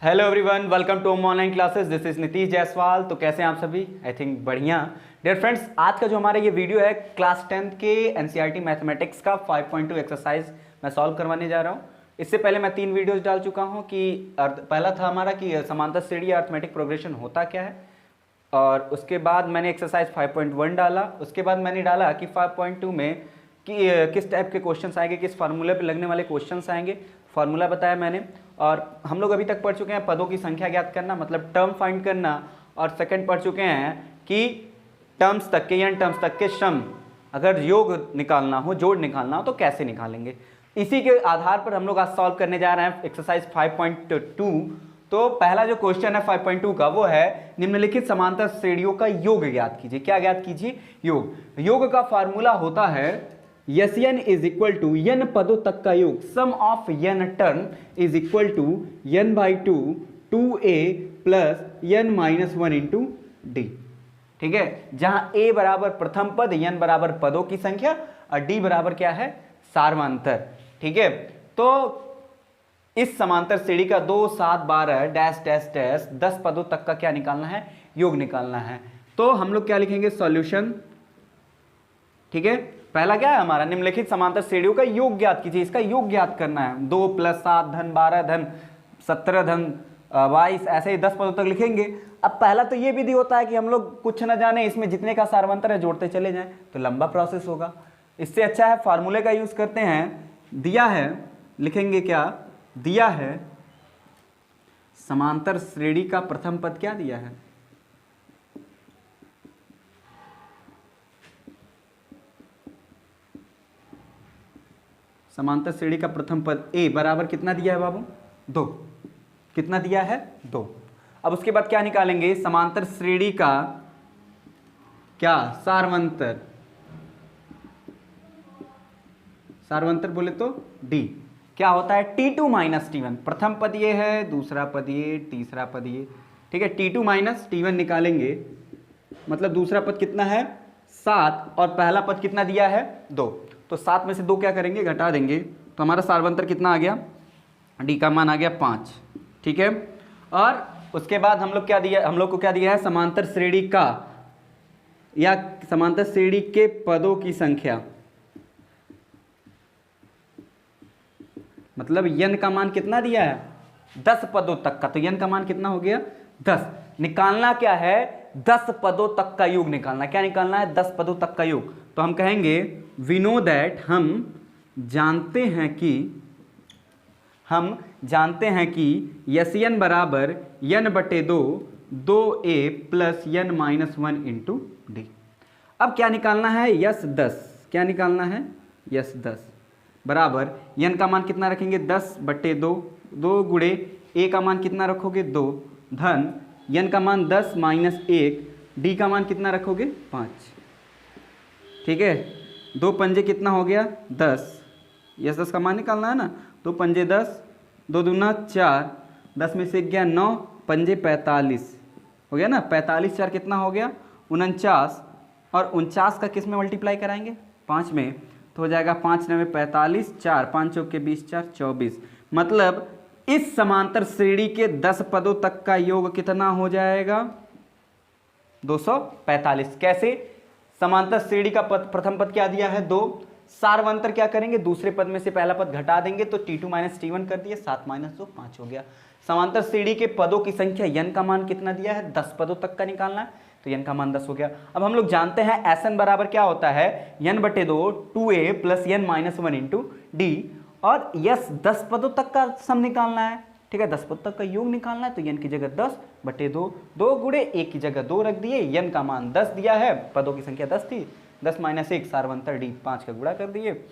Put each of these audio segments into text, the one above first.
Hello everyone, welcome to online classes. This is Nitish Jaiswal. तो कैसे हैं आप सभी? आई थिंक बढ़िया। डियर फ्रेंड्स, आज का जो हमारा ये वीडियो है क्लास 10th के एनसीईआरटी मैथमेटिक्स का 5.2 एक्सरसाइज मैं सॉल्व करवाने जा रहा हूँ। इससे पहले मैं 3 वीडियोस डाल चुका हूँ कि पहला था हमारा कि समांतर श्रेणी या अरिथमेटिक प्रोग्रेशन होता क्या है, और उसके बाद मैंने एक्सरसाइज 5.1 डाला। उसके बाद मैंने डाला कि 5.2 में कि किस टाइप के क्वेश्चंस आएंगे, किस फार्मूले पे लगने वाले क्वेश्चंस आएंगे, फार्मूला बताया मैंने। और हम लोग अभी तक पढ़ चुके हैं पदों की संख्या ज्ञात करना, मतलब टर्म फाइंड करना। और सेकंड पढ़ चुके हैं कि टर्म्स तक के या टर्म्स तक के सम अगर योग निकालना हो, जोड़ निकालना हो तो कैसे निकालेंगे। इसी के आधार पर हम लोग आज सॉल्व करने जा रहे हैं एक्सरसाइज 5.2। तो पहला जो क्वेश्चन है 5.2 का वो है निम्नलिखित समांतर श्रेणियों का योग ज्ञात कीजिए। क्या ज्ञात कीजिए? योग का फार्मूला होता है Sn is equal to n पदों तक का योग, sum of n term is equal to n/2 2a plus n minus 1 into D. ठीक है, जहां a बराबर प्रथम पद, n बराबर पदों की संख्या और d बराबर क्या है? सार्वंतर। ठीक है, तो इस समांतर श्रेणी का 2 7 12 डैश डैश डैश 10 पदों तक का क्या निकालना है? योग निकालना है। तो हम लोग क्या लिखेंगे? सॉल्यूशन। ठीक है, पहला क्या है हमारा? निम्नलिखित समांतर श्रेणियों का योग ज्ञात कीजिए। इसका योग ज्ञात करना है। 2 + 7 धन 12 धन 17 धन 22 ऐसे ही 10 पदों तक लिखेंगे। अब पहला तो ये विधि होता है कि हम लोग कुछ न जाने, इसमें जितने का सार्वंतर है जोड़ते चले जाएं, तो लंबा प्रोसेस होगा। इससे अच्छा है फार्मूले का यूज करते हैं। दिया है, लिखेंगे क्या? दिया है समांतर श्रेणी का प्रथम पद क्या दिया है? समांतर श्रेणी का प्रथम पद a बराबर कितना दिया है बाबू? 2। कितना दिया है? 2। अब उसके बाद क्या निकालेंगे? समांतर श्रेणी का क्या? सार्वंतर। सार्वंतर बोले तो d क्या होता है? T2 minus T1। प्रथम पद ये है, दूसरा पद ये, तीसरा पद ये। ठीक है, T2 माइनस T1 निकालेंगे, मतलब दूसरा पद कितना है? 7 और पहला पद कितना दिया है? 2। तो 7 में से 2 क्या करेंगे? घटा देंगे। तो हमारा सार्वंतर कितना आ गया? डी का मान आ गया 5। ठीक है, और उसके बाद हम लोग क्या दिया? हम लोग को क्या दिया है? समांतर श्रेणी का या समांतर श्रेणी के पदों की संख्या, मतलब n का मान कितना दिया है? 10 पदों तक का। तो n का मान कितना हो गया? 10। निकालना क्या है? 10 पदों तक का योग निकालना। क्या निकालना है? 10 पदों तक का योग। तो हम कहेंगे वी नो दैट, हम जानते हैं कि Sn बराबर n/2 2a plus n minus 1 into D. अब क्या निकालना है? यस 10। क्या निकालना है? यस 10 बराबर n का मान कितना रखेंगे? 10/2 2 गुणे a का मान कितना रखोगे? 2 धन n का मान 10 माइनस 1 d का मान कितना रखोगे? 5। ठीक है, 2 पंजे कितना हो गया? 10। यस 10 का मान निकालना है ना। 2 पंजे 10, 2 दूना 4, 10 में से गया 9 पंजे 45 हो गया ना। 45 4 कितना हो गया? 49। और 49 का किस में मल्टीप्लाई कराएंगे? 5 में। तो हो जाएगा 5 9 45, 4 5 चौक के 20 4 24। मतलब इस समांतर श्रेणी के 10 पदों तक का योग कितना हो जाएगा? 245। कैसे? समांतर श्रेणी का पद, प्रथम पद क्या दिया है? 2। सार्वंतर क्या करेंगे? दूसरे पद में से पहला पद घटा देंगे, तो T2 माइनस T1 कर दिए, 7 माइनस 2 5 हो गया। समांतर श्रेणी के पदों की संख्या n का मान कितना दिया है? 10 पदों तक का निकालना है, तो n का मान 10 हो गया। अब हम लोग जानते हैं Sn बराबर क्या होता है? n/2 2a plus n minus 1 into D. और यस 10 पदों तक का सम निकालना है। ठीक है, 10 पदों तक का योग निकालना है। तो n की जगह 10/2, 2 गुणे 1 की जगह 2 रख दिए। n का मान 10 दिया है, पदों की संख्या 10 थी, 10 माइनस 1 सार्वंतर डी 5 का गुणा कर दिए।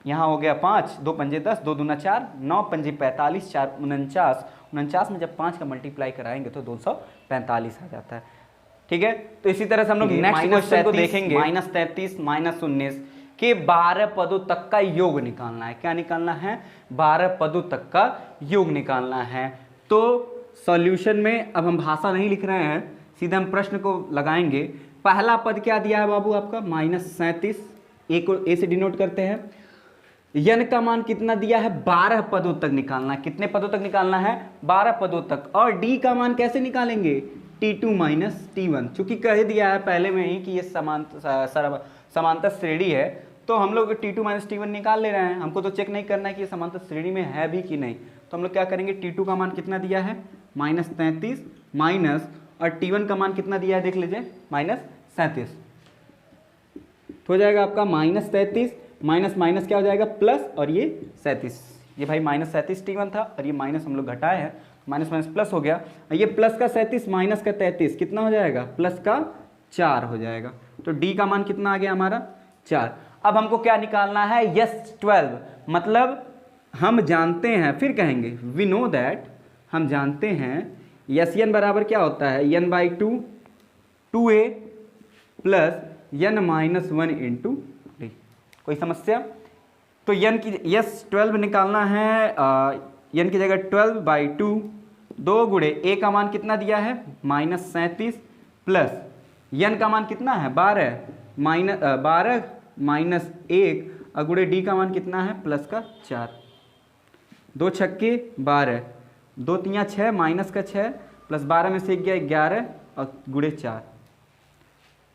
यहाँ हो गया 5, 2 पंजे 10, 2 दूना 4, 9 पंजे 45, 4 49, 49 में जब 5 का मल्टीप्लाई कराएंगे तो 245 आ जाता है। ठीक है, तो इसी तरह से हम लोग नेक्स्ट क्वेश्चन को देखेंगे। -33 -19 के 12 पदों तक का योग निकालना है। क्या निकालना है? 12 पदों तक का योग निकालना है। तो सॉल्यूशन में अब हम भाषा नहीं लिख रहे हैं, सीधे हम प्रश्न को लगाएंगे। पहला पद क्या दिया है बाबू आपका? -37। ए को ए से डिनोट करते हैं। यन का मान कितना दिया है, 12 पदों तक निकालना है। कितने पदों तक निकालना है, 12 पदों तक। और डी का मान कैसे निकालेंगे, T2 माइनस T1। चूंकि कह दिया है पहले में ही कि ये समांतर श्रेणी है, तो हम लोग T2 माइनस T1 निकाल ले रहे हैं। हमको तो चेक नहीं करना है कि ये समांतर श्रेणी में है भी कि नहीं। तो हम लोग क्या करेंगे, T2 का मान कितना दिया है, -33 माइनस, और T1 का मान कितना दिया है देख लीजिए, -37। तो हो जाएगा आपका -33 माइनस माइनस क्या हो जाएगा, प्लस, और ये 37। ये भाई -37 T1 था, और ये माइनस हम लोग घटाए हैं, माइनस माइनस प्लस हो गया। ये प्लस का 37 माइनस का 33 कितना हो जाएगा, प्लस का 4 हो जाएगा। तो डी का मान कितना आ गया हमारा, 4। अब हमको क्या निकालना है, यस 12, मतलब हम जानते हैं, फिर कहेंगे वी नो दैट, हम जानते हैं यस एन बराबर क्या होता है, n/2 2a plus n-1 into D. कोई समस्या, तो n की यस 12 निकालना है, n की जगह 12/2, 2 गुणे a का मान कितना दिया है, -37 प्लस n का मान कितना है, 12 माइनस 1, और गुणे d का मान कितना है, प्लस का 4। 2 छक्के 12, 2 तियाँ 6, माइनस का 6 प्लस 12 में से 1 गया 11, और गुणे 4,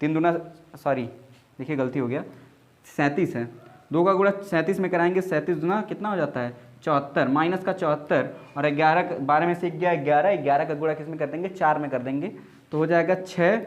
3 दूना, सॉरी देखिए गलती हो गया, 37 है। 2 का गुणा 37 में कराएंगे, 37 दूना कितना हो जाता है, 74, माइनस का 74, और 11, 12 में से 1 गया 11, 11 का गुणा किस में कर देंगे, 4 में कर देंगे। तो हो जाएगा 6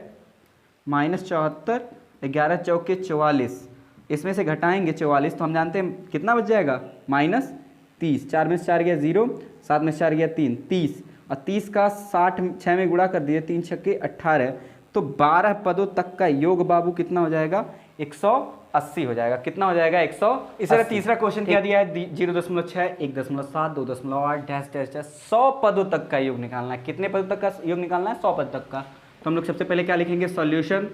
माइनस 74, 11 चौके 44, इसमें से घटाएंगे 44, तो हम जानते हैं कितना बच जाएगा, -30। 4 में से 4 गया 0, 7 में से 4 गया 3, 30, और 30 का 60 6 में गुणा कर दिए, 3 छक्के 18। तो 12 पदों तक का योग बाबू कितना हो जाएगा, 180 हो जाएगा। कितना हो जाएगा, 100। इस तरह तीसरा क्वेश्चन क्या दिया है, 0.6, 1.7, 2.8 डैश डैश डैश, 100 पदों तक का योग निकालना है। कितने पदों तक का योग निकालना है, 100 पद तक का। तो हम लोग सबसे पहले क्या लिखेंगे, सॉल्यूशन।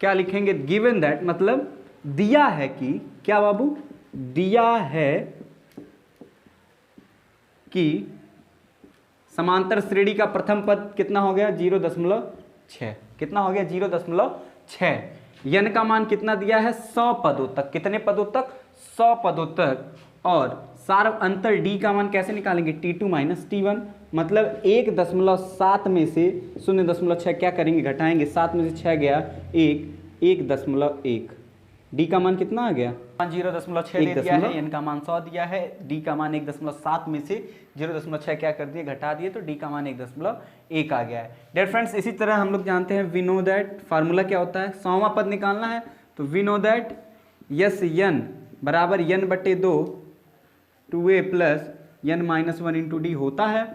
क्या लिखेंगे, गिवन दैट, मतलब दिया है कि, क्या बाबू, दिया है कि समांतर श्रेणी का प्रथम पद कितना हो गया, 0.6। कितना हो गया, 0.6। यन का मान कितना दिया है, 100 पदों तक। कितने पदों तक, 100 पदों तक। और सार्व अंतर डी का मान कैसे निकालेंगे, T2 माइनस T1, मतलब 1.7 में से 0.6 क्या करेंगे, घटाएंगे। 7 में से 6 गया 1.1। डी का मान कितना आ गया, 0.6 दे दिया है, एन का मान 100 दिया है, डी का मान 1.7 में से 0.6 क्या कर दिए, घटा दिए, तो डी का मान 1.1 आ गया है। डियर फ्रेंड्स, इसी तरह हम लोग जानते हैं, वी नो दैट, फार्मूला क्या होता है, 100वां पद निकालना है, तो we know that S n बराबर n/2 2a plus n-1 into D होता है।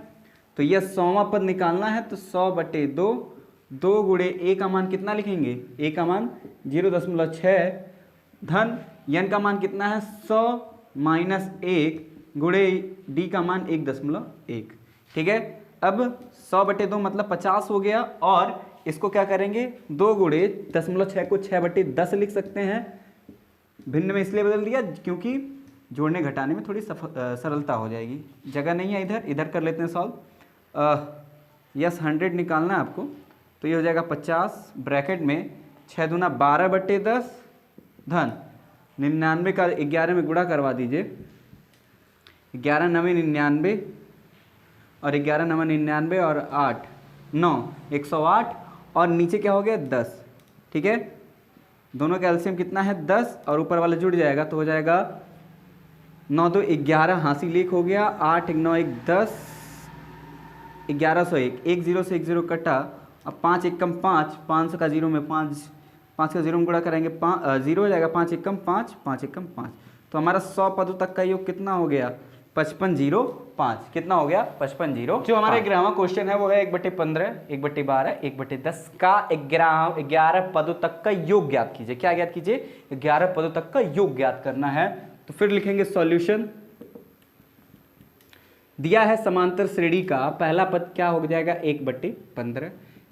तो यह 100वां पद निकालना है, तो 100/2, 2 गुणे a का मान कितना लिखेंगे, a का मान 0.6 धन n का मान कितना है, 100 माइनस 1 गुणे d का मान 1.1। ठीक है, अब 100/2 मतलब 50 हो गया, और इसको क्या करेंगे, 2 गुणे 0.6 को 6/10 लिख सकते हैं। भिन्न में इसलिए बदल दिया क्योंकि जोड़ने घटाने में थोड़ी सरलता हो जाएगी, जगह नहीं है इधर, इधर कर लेते हैं सॉल्व। यस 100 निकालना है आपको, तो ये हो जाएगा 50 ब्रैकेट में 6 दूना 12/10 धन 99 का 11 में गुणा करवा दीजिए, 11 9 99, और 11 9 99, और 8 9 108, और नीचे क्या हो गया 10। ठीक है, दोनों का एलसीएम कितना है 10, और ऊपर वाला जुड़ जाएगा, तो हो जाएगा 9 2 11, हासिल 1 हो गया, 8 9 1 10, 1101, 1 0 से 1 0 कटा, अब 5 1 कम 5, 500 का 0 में 5 का 0 में गुणा करेंगे, 0 हो जाएगा, 5 1 कम 5, 5 1 कम 5। तो हमारा 100 पदों तक का योग कितना हो गया, 5505। कितना हो गया, 5505। जो हमारा 11वां क्वेश्चन है वो है 1/15, 1/12, 1/10 का 11 पदों तक का योग ज्ञात कीजिए। क्या ज्ञात कीजिए, 11 पदों तक का योग ज्ञात करना है। तो फिर लिखेंगे सॉल्यूशन। दिया है समांतर श्रेणी का पहला पद क्या हो जाएगा, 1/15।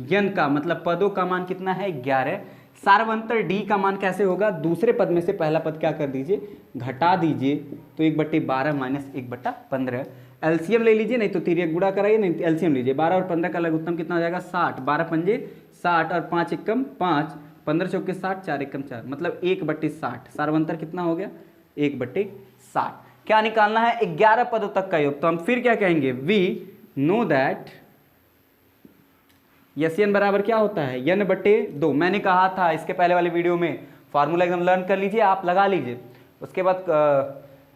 यन का मतलब पदों का मान कितना है, 11। सार्वंतर डी का मान कैसे होगा, दूसरे पद में से पहला पद क्या कर दीजिए, घटा दीजिए, तो 1/12 माइनस 1/15। एलसीएम ले लीजिए, नहीं तो तिर्यक गुणा कराइए, नहीं एलसीएम लीजिए। 12 और 15 का लघुत्तम कितना हो जाएगा, 60। 12 पंजे 60, और 5 एकम 5, 15 चौके 60, 4 एकम 4, मतलब 1/60। सार्वंतर कितना हो गया, 1/60। क्या निकालना है, 11 पदों तक का योग। तो हम फिर क्या कहेंगे, we know that S N बराबर क्या होता है, एन बटे 2। मैंने कहा था इसके पहले वाले वीडियो में, फार्मूला एकदम लर्न कर लीजिए, आप लगा लीजिए, उसके बाद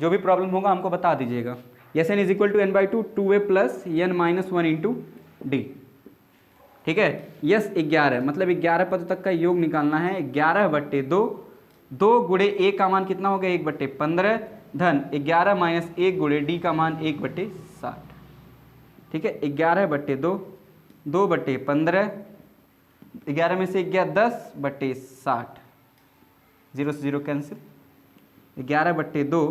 जो भी प्रॉब्लम होगा हमको बता दीजिएगा। S N is equal to N by two, 2a plus N minus 1 into D. ठीक है, यस 11 मतलब 11 पद तक का योग निकालना है, 11 बट्टे 2, 2 गुणे ए का मान कितना हो गया, 1 बट्टे 15 धन 11 माइनस 1 गुणे डी का मान 1 बट्टे 60। ठीक है, 11 बट्टे 2, 2 बट्टे 15, 11 में से 1 गया 10 बट्टे 60, 0 से 0 कैंसिल, 11 बट्टे 2।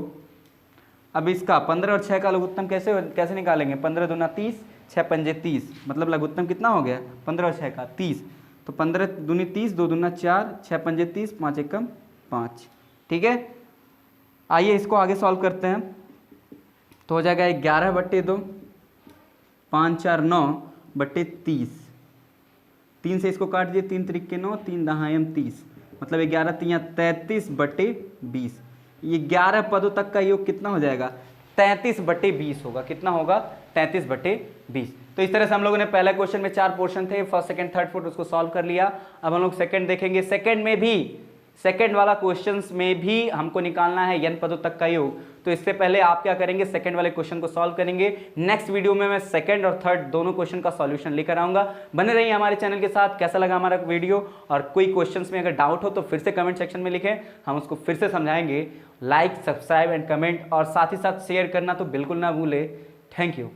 अब इसका 15 और 6 का लघुत्तम कैसे निकालेंगे, 15 दूना 30, 6 पंजे 30, मतलब लघुत्तम कितना हो गया, 15 और 6 का 30। तो 15 दूनी 30, 2 दूना 4, 6 पंजे 30, 5 एकम 5। ठीक है, आइए इसको आगे सॉल्व करते हैं। तो हो जाएगा 11 बट्टे 2, 5 4 9 बट्टे 30, 3 से इसको काट दिए, 3 त्रिक के 9, 3 दहायम 30, मतलब 11 तिया 33 बट्टे 20। ये 11 पदों तक का योग कितना हो जाएगा, 33 बट्टे 20 होगा। कितना होगा, 33 बट्टे 20। तो इस तरह से हम लोगों ने पहले क्वेश्चन में 4 पोर्शन थे, फर्स्ट सेकंड थर्ड फोर्थ, उसको सॉल्व कर लिया। अब हम लोग सेकंड देखेंगे। सेकंड में भी, सेकंड वाला क्वेश्चंस में भी हमको निकालना है n पदों तक का योग। तो इससे पहले आप क्या करेंगे, सेकंड वाले क्वेश्चन को सॉल्व करेंगे। नेक्स्ट वीडियो में मैं सेकंड और थर्ड दोनों क्वेश्चन का सॉल्यूशन लेकर आऊंगा। बने रहिए हमारे चैनल के साथ। कैसा लगा हमारा वीडियो, और कोई क्वेश्चंस में अगर डाउट हो तो फिर से कमेंट सेक्शन में लिखें, हम उसको फिर से समझाएंगे। लाइक, सब्सक्राइब एंड कमेंट, और साथ ही साथ शेयर करना तो बिल्कुल ना भूले। Thank you.